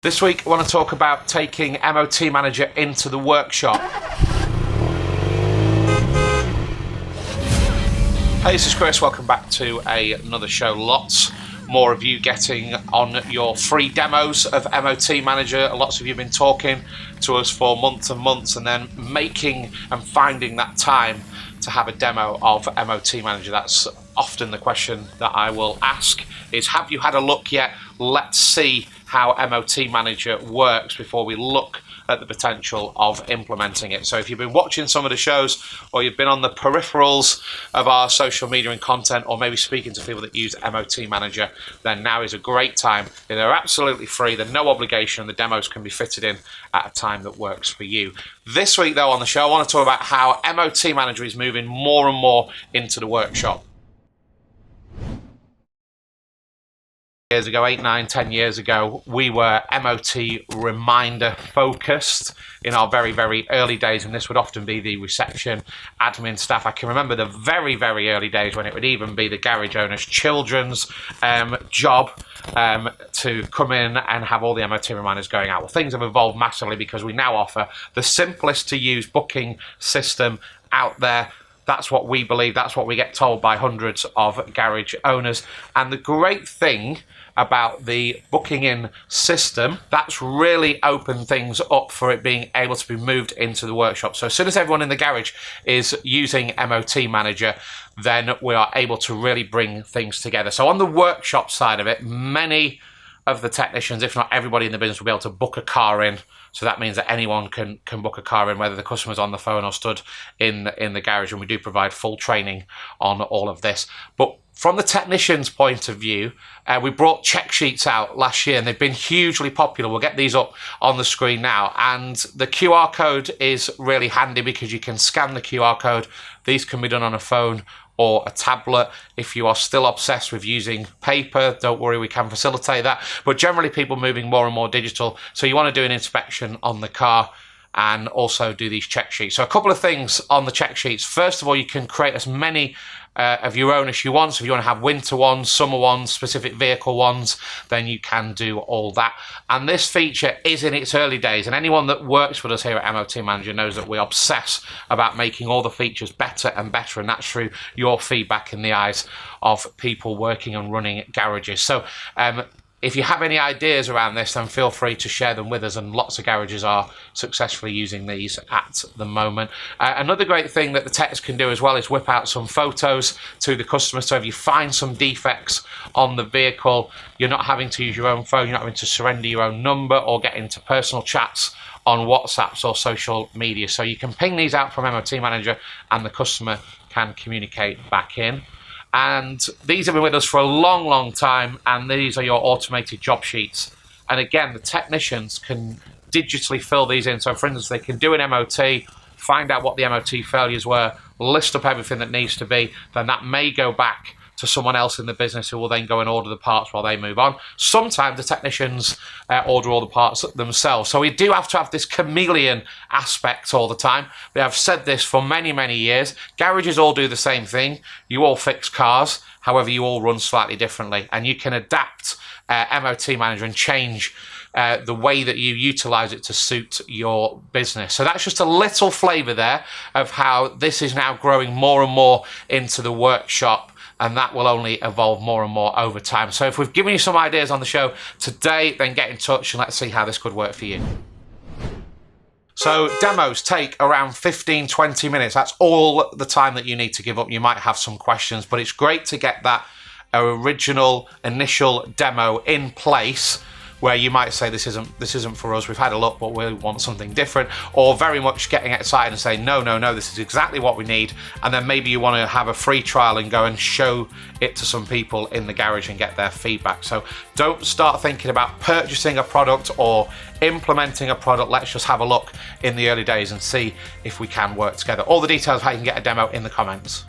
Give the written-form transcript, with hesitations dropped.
This week I want to talk about taking MOT Manager into the workshop. Hey, this is Chris, welcome back to another show. Lots more of you getting on your free demos of MOT Manager. Lots of you have been talking to us for months and months and then making and finding that time to have a demo of MOT Manager. That's often the question that I will ask is, have you had a look yet? Let's see how MOT Manager works before we look at the potential of implementing it. So if you've been watching some of the shows or you've been on the peripherals of our social media and content, or maybe speaking to people that use MOT Manager, then now is a great time. They're absolutely free, they're no obligation, and the demos can be fitted in at a time that works for you. This week though on the show I want to talk about how MOT Manager is moving more and more into the workshop. Years ago, 8, 9, 10 years ago, we were MOT reminder focused in our very, very early days, and this would often be the reception admin staff. I can remember the very, very early days when it would even be the garage owner's children's job to come in and have all the MOT reminders going out. Well, things have evolved massively because we now offer the simplest to use booking system out there. That's what we believe, that's what we get told by hundreds of garage owners. And the great thing about the booking in system, that's really opened things up for it being able to be moved into the workshop. So as soon as everyone in the garage is using MOT Manager, then we are able to really bring things together. So on the workshop side of it, many of the technicians, if not everybody in the business, will be able to book a car in. So that means that anyone can book a car in, whether the customer's on the phone or stood in the garage, and we do provide full training on all of this. But from the technician's point of view, we brought check sheets out last year and they've been hugely popular. We'll get these up on the screen now. And the QR code is really handy because you can scan the QR code. These can be done on a phone or a tablet. If you are still obsessed with using paper, don't worry, we can facilitate that. But generally people moving more and more digital. So you want to do an inspection on the car and also do these check sheets. So a couple of things on the check sheets. First of all, you can create as many of your own as you want. So if you want to have winter ones, summer ones, specific vehicle ones, then you can do all that. And this feature is in its early days, and anyone that works with us here at MOT Manager knows that we obsess about making all the features better and better, and that's through your feedback in the eyes of people working and running garages. So if you have any ideas around this, then feel free to share them with us, and lots of garages are successfully using these at the moment. Another great thing that the techs can do as well is whip out some photos to the customer. So if you find some defects on the vehicle, you're not having to use your own phone, you're not having to surrender your own number or get into personal chats on WhatsApps or social media. So you can ping these out from MOT Manager and the customer can communicate back in. And these have been with us for a long, long time, and these are your automated job sheets. And again, the technicians can digitally fill these in. So for instance, they can do an MOT, find out what the MOT failures were, list up everything that needs to be, then that may go back to someone else in the business who will then go and order the parts while they move on. Sometimes the technicians order all the parts themselves. So we do have to have this chameleon aspect all the time. We have said this for many, many years. Garages all do the same thing. You all fix cars. However, you all run slightly differently. And you can adapt MOT Manager and change the way that you utilize it to suit your business. So that's just a little flavor there of how this is now growing more and more into the workshop, and that will only evolve more and more over time. So if we've given you some ideas on the show today, then get in touch and let's see how this could work for you. So demos take around 15-20 minutes. That's all the time that you need to give up. You might have some questions, but it's great to get that original initial demo in place where you might say this isn't for us, we've had a look but we want something different, or very much getting excited and saying no, this is exactly what we need, and then maybe you want to have a free trial and go and show it to some people in the garage and get their feedback. So don't start thinking about purchasing a product or implementing a product. Let's just have a look in the early days and see if we can work together. All the details of how you can get a demo in the comments.